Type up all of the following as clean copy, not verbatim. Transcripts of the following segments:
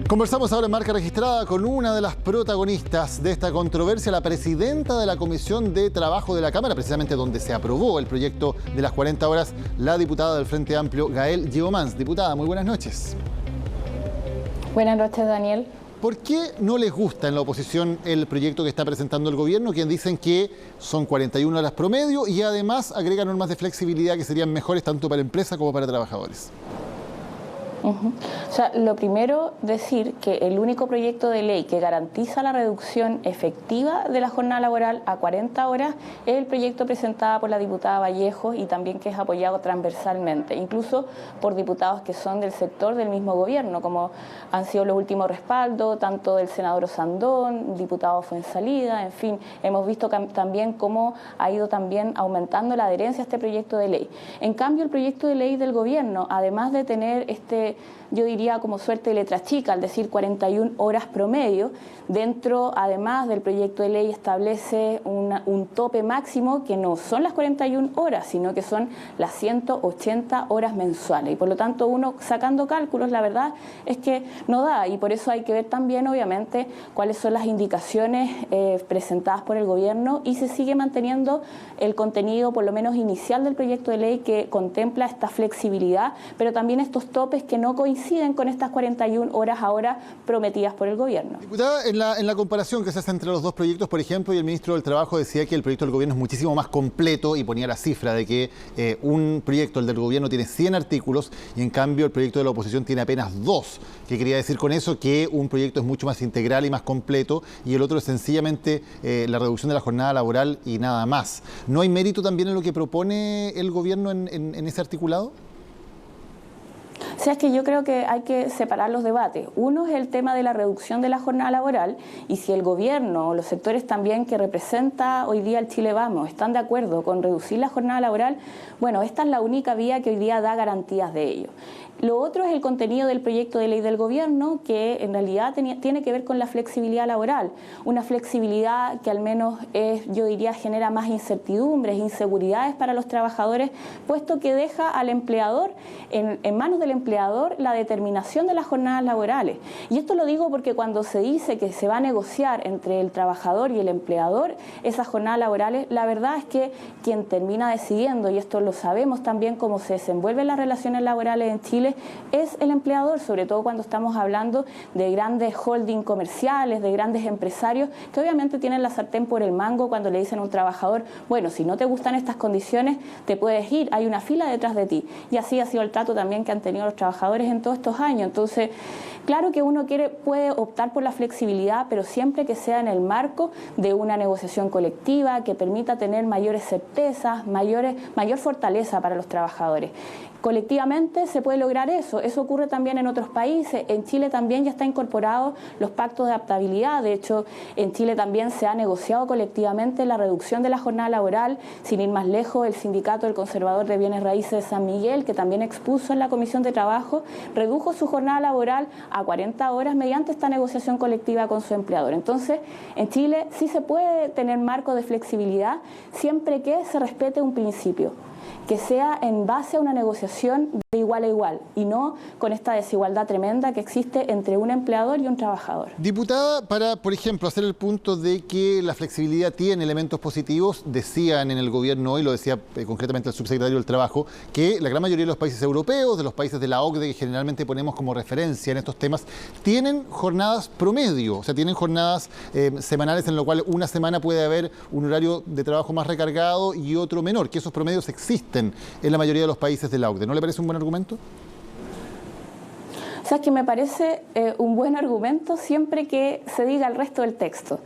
Conversamos ahora en Marca Registrada con una de las protagonistas de esta controversia, la presidenta de la Comisión de Trabajo de la Cámara, precisamente donde se aprobó el proyecto de las 40 horas, la diputada del Frente Amplio, Gael Gibomans. Diputada, muy buenas noches. Buenas noches, Daniel. ¿Por qué no les gusta en la oposición el proyecto que está presentando el gobierno, quien dicen que son 41 horas promedio y además agregan normas de flexibilidad que serían mejores tanto para empresa como para trabajadores? O sea, lo primero, decir que el único proyecto de ley que garantiza la reducción efectiva de la jornada laboral a 40 horas es el proyecto presentado por la diputada Vallejo y también que es apoyado transversalmente, incluso por diputados que son del sector del mismo gobierno, como han sido los últimos respaldos, tanto del senador Osandón, diputado Fuenzalida, en fin, hemos visto también cómo ha ido también aumentando la adherencia a este proyecto de ley. En cambio, el proyecto de ley del gobierno, además de tener yo diría como suerte de letra chica, al decir 41 horas promedio, dentro además del proyecto de ley establece un tope máximo que no son las 41 horas, sino que son las 180 horas mensuales. Y por lo tanto uno sacando cálculos, la verdad es que no da, y por eso hay que ver también obviamente cuáles son las indicaciones presentadas por el gobierno y se sigue manteniendo el contenido por lo menos inicial del proyecto de ley que contempla esta flexibilidad, pero también estos topes que no coinciden con estas 41 horas ahora prometidas por el gobierno. Diputada, en la comparación que se hace entre los dos proyectos, por ejemplo, y el ministro del Trabajo decía que el proyecto del gobierno es muchísimo más completo y ponía la cifra de que un proyecto, el del gobierno, tiene 100 artículos y en cambio el proyecto de la oposición tiene apenas 2. ¿Qué quería decir con eso? Que un proyecto es mucho más integral y más completo y el otro es sencillamente la reducción de la jornada laboral y nada más. ¿No hay mérito también en lo que propone el gobierno en ese articulado? O sea, es que yo creo que hay que separar los debates. Uno es el tema de la reducción de la jornada laboral y si el gobierno o los sectores también que representa hoy día el Chile Vamos están de acuerdo con reducir la jornada laboral, bueno, esta es la única vía que hoy día da garantías de ello. Lo otro es el contenido del proyecto de ley del gobierno que en realidad tiene que ver con la flexibilidad laboral, una flexibilidad que al menos yo diría genera más incertidumbres, inseguridades para los trabajadores, puesto que deja al empleador, en manos del empleador, la determinación de las jornadas laborales. Y esto lo digo porque cuando se dice que se va a negociar entre el trabajador y el empleador esas jornadas laborales, la verdad es que quien termina decidiendo, y esto lo sabemos también cómo se desenvuelven las relaciones laborales en Chile, es el empleador, sobre todo cuando estamos hablando de grandes holding comerciales, de grandes empresarios, que obviamente tienen la sartén por el mango cuando le dicen a un trabajador, bueno, si no te gustan estas condiciones, te puedes ir, hay una fila detrás de ti. Y así ha sido el trato también que han tenido los trabajadores en todos estos años. Entonces, claro que uno puede optar por la flexibilidad, pero siempre que sea en el marco de una negociación colectiva que permita tener mayores certezas, mayor fortaleza para los trabajadores. Colectivamente se puede lograr eso ocurre también en otros países, en Chile también ya está incorporado los pactos de adaptabilidad, de hecho en Chile también se ha negociado colectivamente la reducción de la jornada laboral, sin ir más lejos el sindicato del Conservador de Bienes Raíces de San Miguel, que también expuso en la Comisión de Trabajo, redujo su jornada laboral a 40 horas mediante esta negociación colectiva con su empleador. Entonces, en Chile sí se puede tener marco de flexibilidad siempre que se respete un principio, que sea en base a una negociación de igual a igual y no con esta desigualdad tremenda que existe entre un empleador y un trabajador. Diputada, para, por ejemplo, hacer el punto de que la flexibilidad tiene elementos positivos, decían en el gobierno hoy, lo decía concretamente el subsecretario del Trabajo, que la gran mayoría de los países europeos, de los países de la OCDE, que generalmente ponemos como referencia en estos temas, tienen jornadas promedio, o sea, tienen jornadas semanales en lo cual una semana puede haber un horario de trabajo más recargado y otro menor, que esos promedios existen en la mayoría de los países de la OCDE. ¿No le parece un buen argumento? O sea, que me parece un buen argumento siempre que se diga el resto del texto.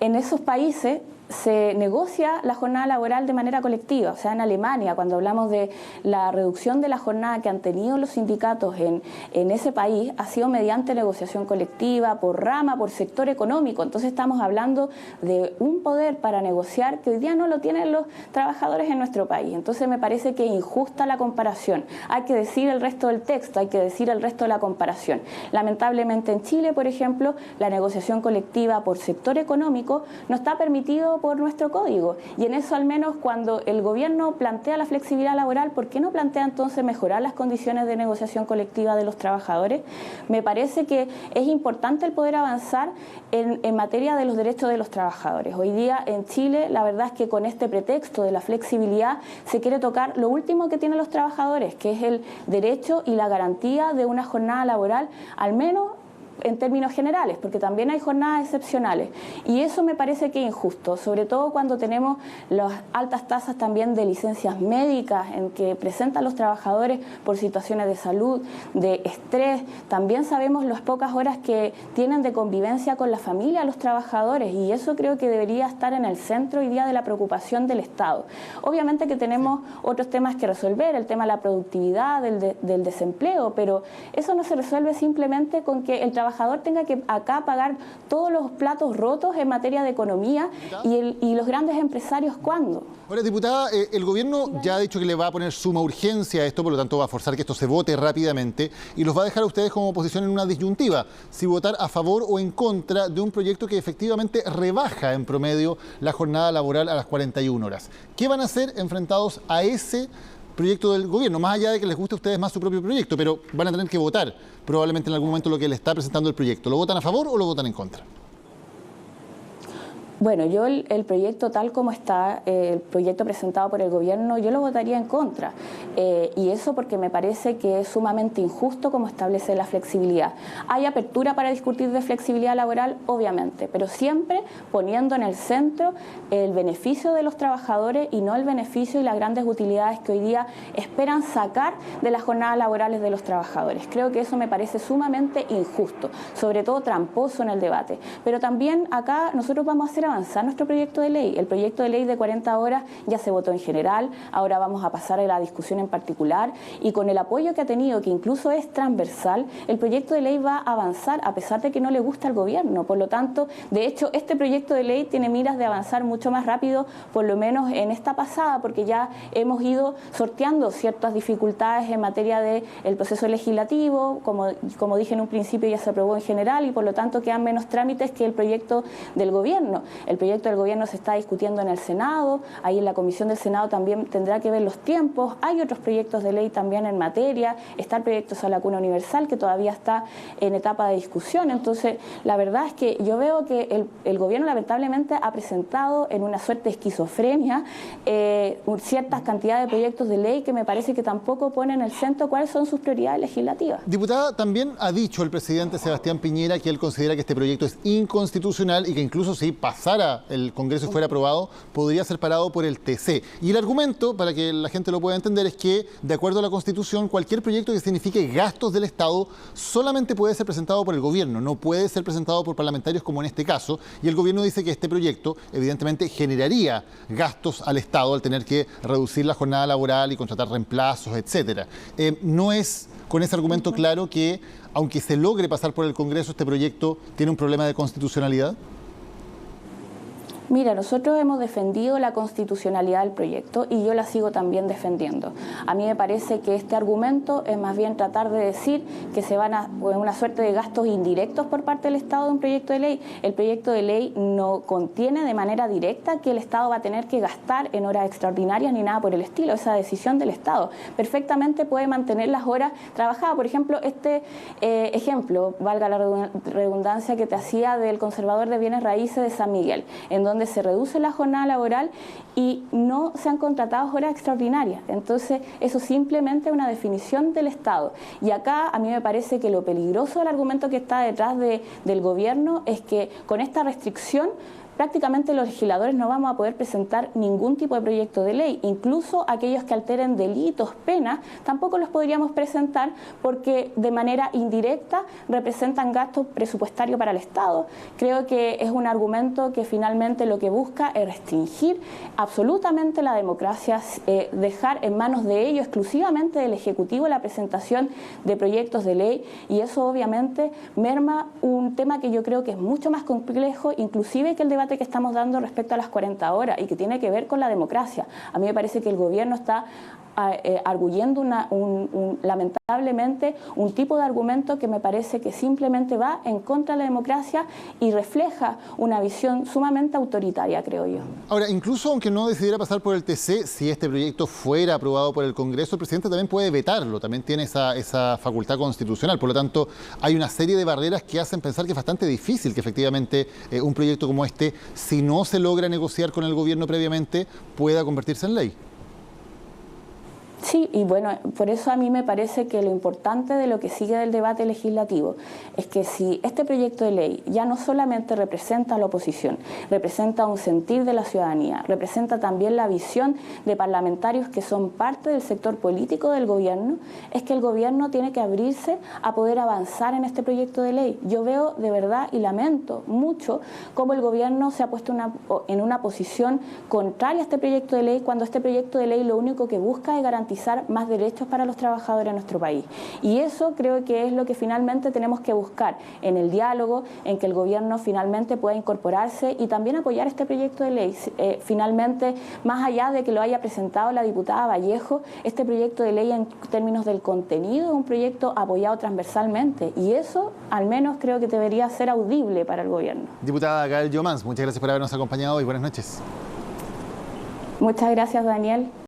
En esos países se negocia la jornada laboral de manera colectiva. O sea, en Alemania, cuando hablamos de la reducción de la jornada que han tenido los sindicatos en ese país, ha sido mediante negociación colectiva, por rama, por sector económico. Entonces estamos hablando de un poder para negociar que hoy día no lo tienen los trabajadores en nuestro país. Entonces me parece que es injusta la comparación. Hay que decir el resto del texto, hay que decir el resto de la comparación. Lamentablemente en Chile, por ejemplo, la negociación colectiva por sector económico no está permitido regulado por nuestro código. Y en eso, al menos, cuando el gobierno plantea la flexibilidad laboral, ¿por qué no plantea entonces mejorar las condiciones de negociación colectiva de los trabajadores? Me parece que es importante el poder avanzar en materia de los derechos de los trabajadores. Hoy día en Chile, la verdad es que con este pretexto de la flexibilidad se quiere tocar lo último que tienen los trabajadores, que es el derecho y la garantía de una jornada laboral, al menos en términos generales, porque también hay jornadas excepcionales, y eso me parece que es injusto, sobre todo cuando tenemos las altas tasas también de licencias médicas en que presentan los trabajadores por situaciones de salud, de estrés. También sabemos las pocas horas que tienen de convivencia con la familia los trabajadores, y eso creo que debería estar en el centro hoy día de la preocupación del Estado. Obviamente que tenemos otros temas que resolver, el tema de la productividad, del desempleo, pero eso no se resuelve simplemente con que el trabajador tenga que acá pagar todos los platos rotos en materia de economía y los grandes empresarios, ¿cuándo? Ahora, diputada, el gobierno ya ha dicho que le va a poner suma urgencia a esto, por lo tanto va a forzar que esto se vote rápidamente y los va a dejar a ustedes como oposición en una disyuntiva, si votar a favor o en contra de un proyecto que efectivamente rebaja en promedio la jornada laboral a las 41 horas. ¿Qué van a hacer enfrentados a ese proyecto del gobierno? Más allá de que les guste a ustedes más su propio proyecto, pero van a tener que votar probablemente en algún momento lo que le está presentando el proyecto. ¿Lo votan a favor o lo votan en contra? Bueno, yo el proyecto tal como está, el proyecto presentado por el gobierno, yo lo votaría en contra. Y eso porque me parece que es sumamente injusto como establece la flexibilidad. Hay apertura para discutir de flexibilidad laboral, obviamente, pero siempre poniendo en el centro el beneficio de los trabajadores y no el beneficio y las grandes utilidades que hoy día esperan sacar de las jornadas laborales de los trabajadores. Creo que eso me parece sumamente injusto, sobre todo tramposo en el debate. Pero también acá nosotros vamos a hacer avanzar nuestro proyecto de ley. El proyecto de ley de 40 horas ya se votó en general, ahora vamos a pasar a la discusión en particular y con el apoyo que ha tenido, que incluso es transversal, el proyecto de ley va a avanzar a pesar de que no le gusta al gobierno. Por lo tanto, de hecho, este proyecto de ley tiene miras de avanzar mucho más rápido, por lo menos en esta pasada, porque ya hemos ido sorteando ciertas dificultades en materia del proceso legislativo, como dije en un principio, ya se aprobó en general y por lo tanto quedan menos trámites que el proyecto del gobierno. El proyecto del gobierno se está discutiendo en el Senado, ahí en la comisión del Senado también tendrá que ver los tiempos, hay otros proyectos de ley también en materia, está el proyecto sobre la cuna universal que todavía está en etapa de discusión. Entonces, la verdad es que yo veo que el gobierno lamentablemente ha presentado en una suerte de esquizofrenia ciertas cantidades de proyectos de ley que me parece que tampoco ponen en el centro cuáles son sus prioridades legislativas. Diputada, también ha dicho el presidente Sebastián Piñera que él considera que este proyecto es inconstitucional y que incluso si pasara el Congreso y fuera aprobado, podría ser parado por el TC. Y el argumento, para que la gente lo pueda entender, es que, de acuerdo a la Constitución, cualquier proyecto que signifique gastos del Estado solamente puede ser presentado por el gobierno, no puede ser presentado por parlamentarios como en este caso. Y el gobierno dice que este proyecto, evidentemente, generaría gastos al Estado al tener que reducir la jornada laboral y contratar reemplazos, etcétera. ¿No es con ese argumento claro que, aunque se logre pasar por el Congreso, este proyecto tiene un problema de constitucionalidad? Mira, nosotros hemos defendido la constitucionalidad del proyecto y yo la sigo también defendiendo. A mí me parece que este argumento es más bien tratar de decir que se van a una suerte de gastos indirectos por parte del Estado de un proyecto de ley. El proyecto de ley no contiene de manera directa que el Estado va a tener que gastar en horas extraordinarias ni nada por el estilo. Esa decisión del Estado perfectamente puede mantener las horas trabajadas. Por ejemplo, este ejemplo, valga la redundancia, que te hacía del conservador de bienes raíces de San Miguel, en donde se reduce la jornada laboral y no se han contratado horas extraordinarias. Entonces, eso simplemente es una definición del Estado. Y acá a mí me parece que lo peligroso del argumento que está detrás del gobierno es que con esta restricción prácticamente los legisladores no vamos a poder presentar ningún tipo de proyecto de ley, incluso aquellos que alteren delitos, penas, tampoco los podríamos presentar porque de manera indirecta representan gastos presupuestarios para el Estado. Creo que es un argumento que finalmente lo que busca es restringir absolutamente la democracia, dejar en manos de ellos, exclusivamente del Ejecutivo, la presentación de proyectos de ley, y eso obviamente merma un tema que yo creo que es mucho más complejo, inclusive que el debate que estamos dando respecto a las 40 horas y que tiene que ver con la democracia. A mí me parece que el gobierno está arguyendo lamentablemente un tipo de argumento que me parece que simplemente va en contra de la democracia y refleja una visión sumamente autoritaria, creo yo. Ahora, incluso aunque no decidiera pasar por el TC, si este proyecto fuera aprobado por el Congreso, el presidente también puede vetarlo, también tiene esa facultad constitucional. Por lo tanto, hay una serie de barreras que hacen pensar que es bastante difícil que efectivamente un proyecto como este, si no se logra negociar con el gobierno previamente, pueda convertirse en ley. Sí, y bueno, por eso a mí me parece que lo importante de lo que sigue del debate legislativo es que si este proyecto de ley ya no solamente representa a la oposición, representa un sentir de la ciudadanía, representa también la visión de parlamentarios que son parte del sector político del gobierno, es que el gobierno tiene que abrirse a poder avanzar en este proyecto de ley. Yo veo de verdad y lamento mucho cómo el gobierno se ha puesto en una posición contraria a este proyecto de ley, cuando este proyecto de ley lo único que busca es garantizar más derechos para los trabajadores en nuestro país. Y eso creo que es lo que finalmente tenemos que buscar en el diálogo, en que el gobierno finalmente pueda incorporarse y también apoyar este proyecto de ley. Finalmente, más allá de que lo haya presentado la diputada Vallejo, este proyecto de ley en términos del contenido es un proyecto apoyado transversalmente y eso al menos creo que debería ser audible para el gobierno. Diputada Gael Llomans, muchas gracias por habernos acompañado y buenas noches. Muchas gracias, Daniel.